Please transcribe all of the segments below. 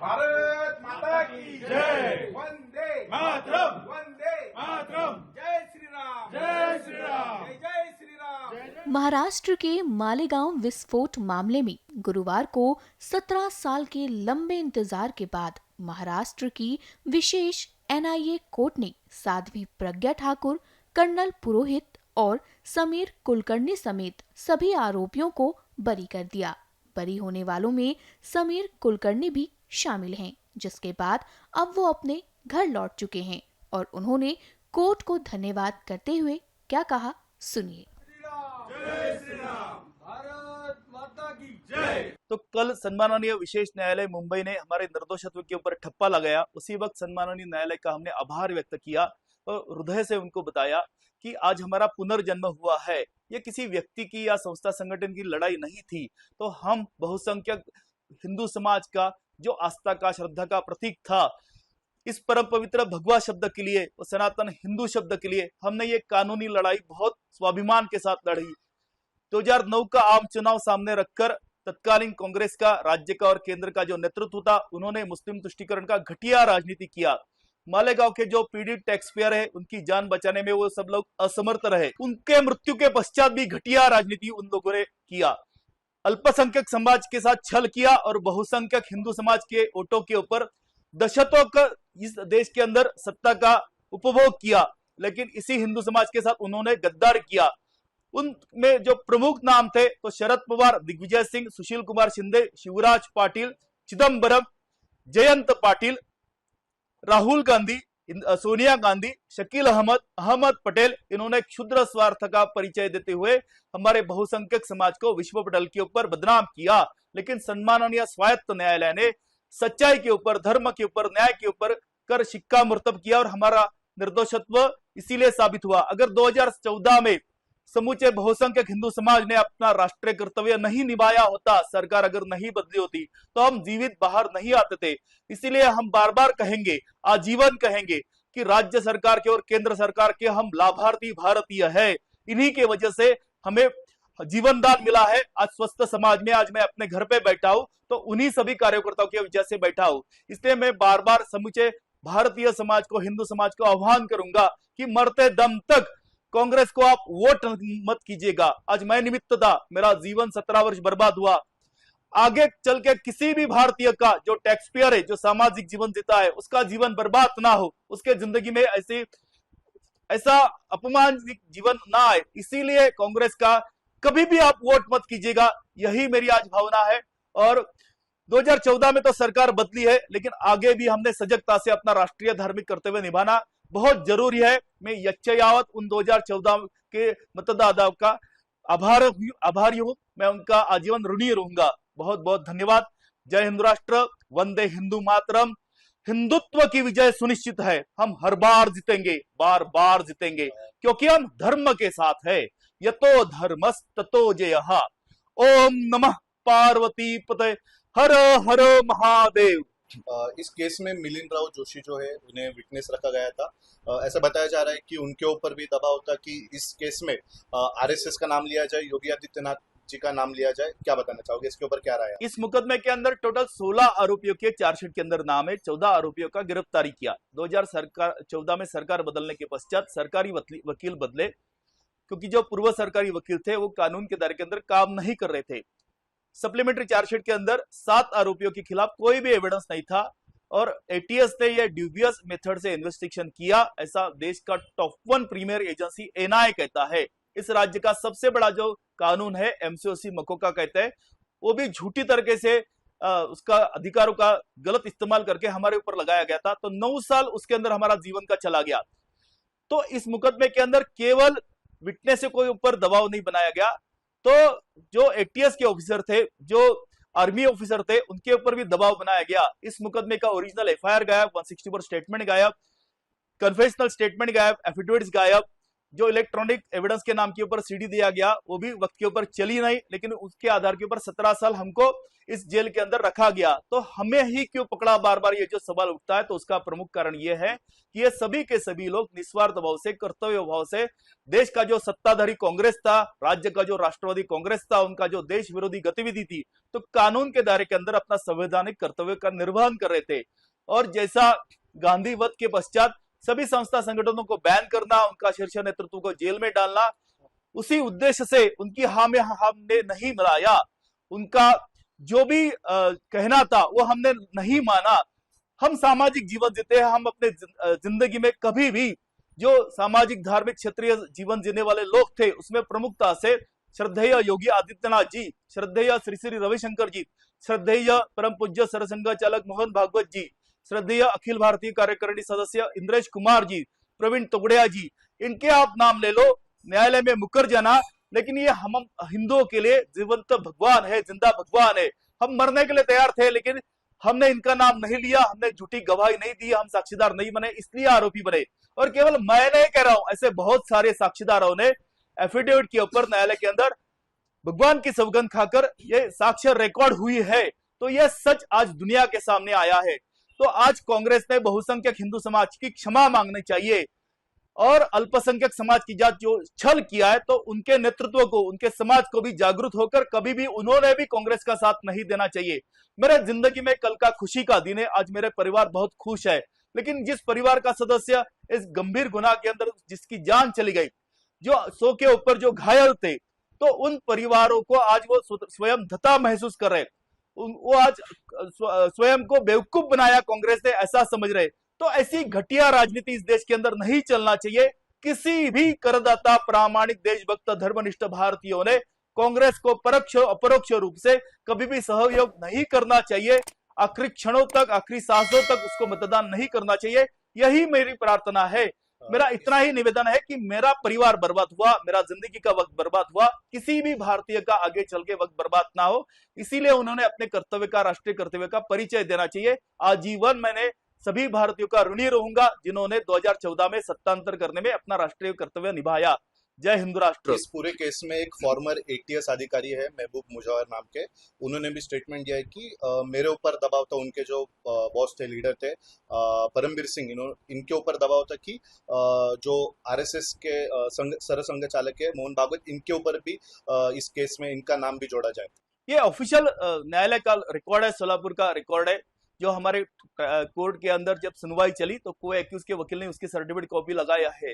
भारत माता की जय। वंदे मातरम, वंदे मातरम। जय श्री राम, जय श्री राम, जय जय श्री राम। महाराष्ट्र के मालेगांव विस्फोट मामले में गुरुवार को 17 साल के लंबे इंतजार के बाद महाराष्ट्र की विशेष एनआईए कोर्ट ने साध्वी प्रज्ञा ठाकुर, कर्नल पुरोहित और समीर कुलकर्णी समेत सभी आरोपियों को बरी कर दिया। बरी होने वालों में समीर कुलकर्णी भी शामिल हैं, जिसके बाद अब वो अपने घर लौट चुके हैं और उन्होंने कोर्ट को धन्यवाद करते हुए क्या कहा, सुनिए। जय श्री राम, भारत माता की जय। तो कल सम्माननीय विशेष न्यायालय मुंबई ने हमारे निर्दोषत्व के ऊपर ठप्पा लगाया। उसी वक्त सम्माननीय न्यायालय का हमने आभार व्यक्त किया और हृदय से उनको बताया कि आज हमारा पुनर्जन्म हुआ है। ये किसी व्यक्ति की या संस्था संगठन की लड़ाई नहीं थी। तो हम बहुसंख्यक हिंदू समाज का जो आस्था का, श्रद्धा का प्रतीक था, इस परम पवित्र भगवा शब्द के लिए और सनातन हिंदू शब्द के लिए हमने ये कानूनी लड़ाई बहुत स्वाभिमान के साथ लड़ी। 2009 का आम चुनाव सामने रखकर तत्कालीन कांग्रेस का, राज्य का और केंद्र का जो नेतृत्व था, उन्होंने मुस्लिम तुष्टीकरण का घटिया राजनीति किया। मालेगांव के जो पीड़ित टैक्स पेयर है, उनकी जान बचाने में वो सब लोग असमर्थ रहे। उनके मृत्यु के पश्चात भी घटिया राजनीति उन लोगों ने किया। अल्पसंख्यक समाज के साथ छल किया और बहुसंख्यक हिंदू समाज के वोटों के ऊपर दशकों का इस देश के अंदर सत्ता का उपभोग किया। लेकिन इसी हिंदू समाज के साथ उन्होंने गद्दार किया। उनमें जो प्रमुख नाम थे तो शरद पवार, दिग्विजय सिंह, सुशील कुमार शिंदे, शिवराज पाटिल, चिदंबरम, जयंत पाटिल, राहुल गांधी, सोनिया गांधी, शकील अहमद, अहमद पटेल, इन्होंने क्षुद्र स्वार्थ का परिचय देते हुए हमारे बहुसंख्यक समाज को विश्व पटल के ऊपर बदनाम किया। लेकिन सम्माननीय स्वायत्त न्यायालय ने सच्चाई के ऊपर, धर्म के ऊपर, न्याय के ऊपर कर शिक्का मुर्तब किया और हमारा निर्दोषत्व इसीलिए साबित हुआ। अगर 2014 में समूचे बहुसंख्यक हिंदू समाज ने अपना राष्ट्रीय कर्तव्य नहीं निभाया होता, सरकार अगर नहीं बदली होती, तो हम जीवित बाहर नहीं आते थे। इसीलिए हम बार बार कहेंगे, आजीवन कहेंगे कि राज्य सरकार के और केंद्र सरकार के हम लाभार्थी भारतीय है। इन्हीं के वजह से हमें जीवन दान मिला है। आज स्वस्थ समाज में आज मैं अपने घर पे बैठा हूं तो उन्हीं सभी कार्यकर्ताओं की वजह से बैठा हूं। इसलिए मैं बार बार समूचे भारतीय समाज को, हिंदू समाज को आह्वान करूंगा कि मरते दम तक कांग्रेस को आप वोट मत कीजिएगा। आज मैं निमित्त था, मेरा जीवन 17 वर्ष बर्बाद हुआ। आगे चल के किसी भी भारतीय का जो टैक्स पेयर है, जो सामाजिक जीवन जीता है, उसका जीवन बर्बाद ना हो, उसके जिंदगी में ऐसा अपमानजनक जीवन ना आए। इसीलिए कांग्रेस का कभी भी आप वोट मत कीजिएगा, यही मेरी आज भावना है। और 2014 में तो सरकार बदली है, लेकिन आगे भी हमने सजगता से अपना राष्ट्रीय धार्मिक कर्तव्य निभाना बहुत जरूरी है। मैं यच्चयावत उन 2014 के मतदाताओं का आभारी हूं। मैं उनका आजीवन ऋणी रहूंगा। बहुत बहुत धन्यवाद। जय हिंदू राष्ट्र, वंदे हिंदू मातरम। हिंदुत्व की विजय सुनिश्चित है। हम हर बार जीतेंगे, बार बार जीतेंगे, क्योंकि हम धर्म के साथ है। यतो धर्मस्ततो जयः। ओम नमः पार्वती पते, हर हर महादेव। इस केस में मिलिंद राव जोशी जो है, उन्हें विटनेस रखा गया था। ऐसा बताया जा रहा है कि उनके ऊपर भी दबाव था कि इस केस में आरएसएस का नाम लिया जाए, योगी आदित्यनाथ जी का नाम लिया जाए। क्या बताना चाहोगे, इसके ऊपर क्या राय है? इस मुकदमे के अंदर टोटल 16 आरोपियों के चार्जशीट के अंदर नाम है। 14 आरोपियों का गिरफ्तारी किया। 2014 में सरकार बदलने के पश्चात सरकारी वकील बदले, क्योंकि जो पूर्व सरकारी वकील थे वो कानून के दायरे के अंदर काम नहीं कर रहे थे। सप्लीमेंट्री चार्जशीट के अंदर 7 आरोपियों के खिलाफ कोई भी एविडेंस नहीं था और एटीएस ने यह ड्यूबियस मेथड से इन्वेस्टिगेशन किया, ऐसा देश का टॉप 1 प्रीमियर एजेंसी एनआईए कहता है। इस राज्य का सबसे बड़ा जो कानून है एमसीओसी मकोका कहते हैं, वो भी झूठी तरीके से उसका अधिकारों का गलत इस्तेमाल करके हमारे ऊपर लगाया गया था। तो 9 साल उसके अंदर हमारा जीवन का चला गया। तो इस मुकदमे के अंदर केवल विटनेस के कोई ऊपर दबाव नहीं बनाया गया, तो जो एटीएस के ऑफिसर थे, जो आर्मी ऑफिसर थे, उनके ऊपर भी दबाव बनाया गया। इस मुकदमे का ओरिजिनल एफआईआर गायब, 164 स्टेटमेंट गायब, कन्फेशनल स्टेटमेंट गायब, एफिडेविट्स गायब, जो इलेक्ट्रॉनिक एविडेंस के नाम के ऊपर सीडी दिया गया वो भी वक्त के ऊपर चली नहीं, लेकिन उसके आधार के ऊपर 17 साल हमको इस जेल के अंदर रखा गया। तो हमें ही क्यों पकड़ा, बार बार ये जो सवाल उठता है, तो उसका प्रमुख कारण ये है कि ये सभी के सभी लोग निस्वार्थ भाव से, कर्तव्य भाव से देश का जो सत्ताधारी कांग्रेस था, राज्य का जो राष्ट्रवादी कांग्रेस था, उनका जो देश विरोधी गतिविधि थी, तो कानून के दायरे के अंदर अपना संवैधानिक कर्तव्य का निर्वहन कर रहे थे। और जैसा गांधी वध के पश्चात सभी संस्था संगठनों को बैन करना, उनका शीर्ष नेतृत्व को जेल में डालना, उसी उद्देश्य से उनकी हाँ में हमने नहीं मिलाया, उनका जो भी कहना था वो हमने नहीं माना। हम सामाजिक जीवन जीते हैं, हम अपने जिंदगी में कभी भी जो सामाजिक धार्मिक क्षेत्रीय जीवन जीने वाले लोग थे उसमें प्रमुखता से श्रद्धेय योगी आदित्यनाथ जी, श्रद्धेय श्री श्री रविशंकर जी, श्रद्धेय परम पूज्य सरसंघ चालक मोहन भागवत जी, श्रद्धेय अखिल भारतीय कार्यकारिणी सदस्य इंद्रेश कुमार जी, प्रवीण तोगड़िया जी, इनके आप नाम ले लो, न्यायालय में मुकर जाना। लेकिन ये हम हिंदुओं के लिए जीवंत भगवान है, जिंदा भगवान है। हम मरने के लिए तैयार थे, लेकिन हमने इनका नाम नहीं लिया, हमने झूठी गवाही नहीं दी, हम साक्षीदार नहीं बने, इसलिए आरोपी बने। और केवल मैं नहीं कह रहा हूं, ऐसे बहुत सारे साक्षीदारों ने एफिडेविट के ऊपर न्यायालय के अंदर भगवान की सौगंध खाकर ये साक्ष्य रिकॉर्ड हुई है। तो यह सच आज दुनिया के सामने आया है। तो आज कांग्रेस ने बहुसंख्यक हिंदू समाज की क्षमा मांगनी चाहिए, और अल्पसंख्यक समाज की जात जो छल किया है, तो उनके नेतृत्व को, उनके समाज को भी जागरूक होकर कभी भी उन्होंने भी कांग्रेस का साथ नहीं देना चाहिए। मेरे जिंदगी में कल का खुशी का दिन है, आज मेरे परिवार बहुत खुश है, लेकिन जिस परिवार का सदस्य इस गंभीर गुनाह के अंदर जिसकी जान चली गई, जो 100 के ऊपर जो घायल थे, तो उन परिवारों को आज वो स्वयं धता महसूस कर रहे, वो आज स्वयं को बेवकूफ बनाया कांग्रेस ने, ऐसा समझ रहे। तो ऐसी घटिया राजनीति इस देश के अंदर नहीं चलना चाहिए। किसी भी करदाता, प्रामाणिक, देशभक्त, धर्मनिष्ठ भारतीयों ने कांग्रेस को परोक्ष अपरोक्ष रूप से कभी भी सहयोग नहीं करना चाहिए। आखिरी क्षणों तक, आखिरी सांसों तक उसको मतदान नहीं करना चाहिए। यही मेरी प्रार्थना है। मेरा इतना ही निवेदन है कि मेरा परिवार बर्बाद हुआ, मेरा जिंदगी का वक्त बर्बाद हुआ, किसी भी भारतीय का आगे चल के वक्त बर्बाद ना हो, इसीलिए उन्होंने अपने कर्तव्य का, राष्ट्रीय कर्तव्य का परिचय देना चाहिए। आजीवन मैंने सभी भारतीयों का ऋणी रहूंगा जिन्होंने 2014 में सत्तांतर करने में अपना राष्ट्रीय कर्तव्य निभाया। जय हिंदू राष्ट्र। इस पूरे केस में एक फॉर्मर ATS अधिकारी है, महबूब मुजव्वर नाम के, उन्होंने भी स्टेटमेंट दिया है कि मेरे ऊपर दबाव था, उनके जो बॉस थे, लीडर थे परमबीर सिंह, इनके ऊपर दबाव था कि जो RSS के सरसंघ चालक है मोहन भागवत, इनके ऊपर भी इस केस में इनका नाम भी जोड़ा जाए। ये ऑफिशियल न्यायालय का रिकॉर्ड है, सोलापुर का रिकॉर्ड है, जो हमारे कोर्ट के अंदर जब सुनवाई चली तो कोई एक्यूज के वकील ने उसकी सर्टिफिकेट कॉपी लगाया है।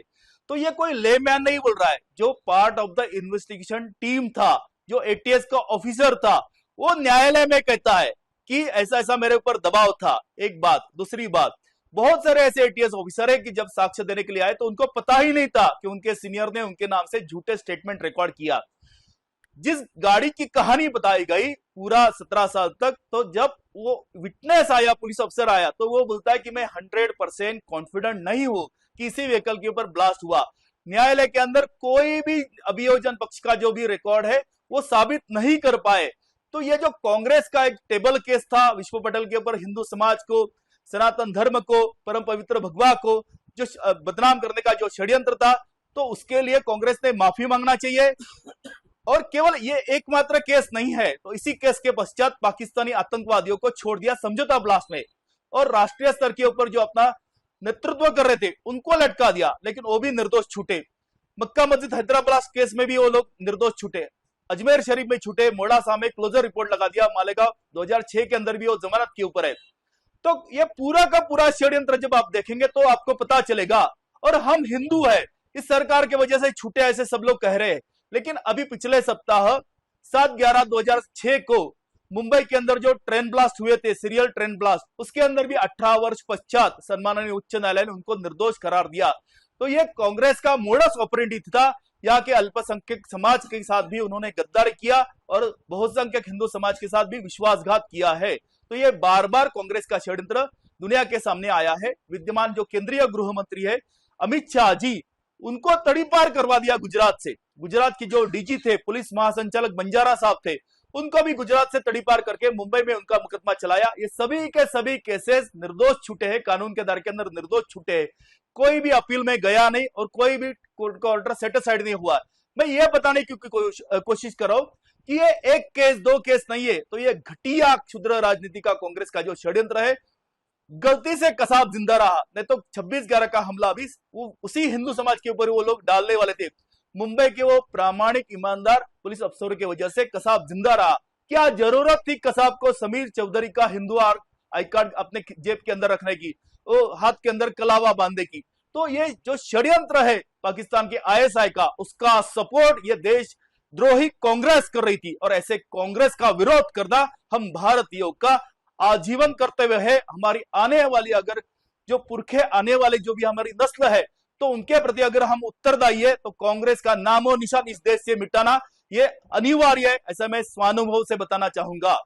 तो ये कोई लेमैन नहीं बोल रहा है, जो part of the investigation team था, जो ATS का ऑफिसर था, वो न्यायालय में कहता है कि ऐसा ऐसा मेरे ऊपर दबाव था। एक बात। दूसरी बात, बहुत सारे ऐसे ATS ऑफिसर है कि जब साक्ष्य देने के लिए आए तो उनको पता ही नहीं था कि उनके सीनियर ने उनके नाम से झूठे स्टेटमेंट रिकॉर्ड किया। जिस गाड़ी की कहानी बताई गई पूरा 17 साल तक, तो जब वो विटनेस आया, पुलिस अफसर आया, तो वो बोलता है कि मैं 100% कॉन्फिडेंट नहीं हूं कि इसी व्हीकल के ऊपर ब्लास्ट हुआ। न्यायालय के अंदर कोई भी अभियोजन पक्ष का जो भी रिकॉर्ड है वो साबित नहीं कर पाए। तो ये जो कांग्रेस का एक टेबल केस था विश्व पटेल के ऊपर, हिंदू समाज को, सनातन धर्म को, परम पवित्र भगवा को जो बदनाम करने का जो षड्यंत्र था, तो उसके लिए कांग्रेस ने माफी मांगना चाहिए। और केवल ये एकमात्र केस नहीं है, तो इसी केस के पश्चात पाकिस्तानी आतंकवादियों को छोड़ दिया समझौता ब्लास्ट में, और राष्ट्रीय स्तर के ऊपर जो अपना नेतृत्व कर रहे थे उनको लटका दिया, लेकिन वो भी निर्दोष छूटे। मक्का मस्जिद हैदराबाद केस में भी वो लोग निर्दोष छूटे, अजमेर शरीफ में छूटे, मोड़ासा में क्लोजर रिपोर्ट लगा दिया, मालेगांव 2006 के अंदर भी वो जमानत के ऊपर है। तो ये पूरा का पूरा षड्यंत्र जब आप देखेंगे तो आपको पता चलेगा। और हम हिंदू है, इस सरकार की वजह से छूटे ऐसे सब लोग कह रहे हैं, लेकिन अभी पिछले सप्ताह 7/11/2006 को मुंबई के अंदर जो ट्रेन ब्लास्ट हुए थे, सीरियल ट्रेन ब्लास्ट, उसके अंदर भी 18 वर्ष पश्चात सम्माननीय उच्च न्यायालय ने उनको निर्दोष करार दिया। तो ये कांग्रेस का मोडस ऑपरेंडी था। यहाँ के अल्पसंख्यक समाज के साथ भी उन्होंने गद्दारी किया और बहुसंख्यक हिंदू समाज के साथ भी विश्वासघात किया है। तो ये बार बार कांग्रेस का षड्यंत्र दुनिया के सामने आया है। विद्यमान जो केंद्रीय गृह मंत्री है अमित शाह जी, उनको तड़ीपार करवा दिया गुजरात से। गुजरात की जो DG थे, पुलिस महासंचालक बंजारा साहब थे, उनको भी गुजरात से तड़ीपार करके मुंबई में उनका मुकदमा चलाया। ये सभी के सभी केसेस निर्दोष छूटे हैं, कानून के दायरे के अंदर निर्दोष छूटे हैं। कोई भी अपील में गया नहीं और कोई भी कोर्ट का ऑर्डर सेटिस्फाइड नहीं हुआ। मैं ये बताने की कोशिश कर रहा हूं कि ये एक केस दो केस नहीं है, तो ये घटिया क्षुद्र राजनीति का कांग्रेस का जो षड्यंत्र है, गलती से कसाब जिंदा रहा, नहीं तो 26/11 का हमला भी वो उसी हिंदू समाज के ऊपर वो लोग डालने वाले थे। मुंबई के वो प्रामाणिक ईमानदार पुलिस अफसरों की वजह से कसाब जिंदा रहा। क्या जरूरत थी कसाब को समीर चौधरी का हिंदू आई कार्ड अपने जेब के अंदर रखने की, वो हाथ के अंदर कलावा बांधने की? तो ये जो षड्यंत्र है पाकिस्तान के आईएसआई का, उसका सपोर्ट ये देश द्रोही कांग्रेस कर रही थी, और ऐसे कांग्रेस का विरोध करना हम भारतीयों का आजीवन कर्तव्य है। हमारी आने वाली अगर जो पुरखे आने वाले जो भी हमारी नस्ल है, तो उनके प्रति अगर हम उत्तरदायी है, तो कांग्रेस का नामो निशान इस देश से मिटाना ये अनिवार्य है, ऐसा मैं स्वानुभव से बताना चाहूंगा।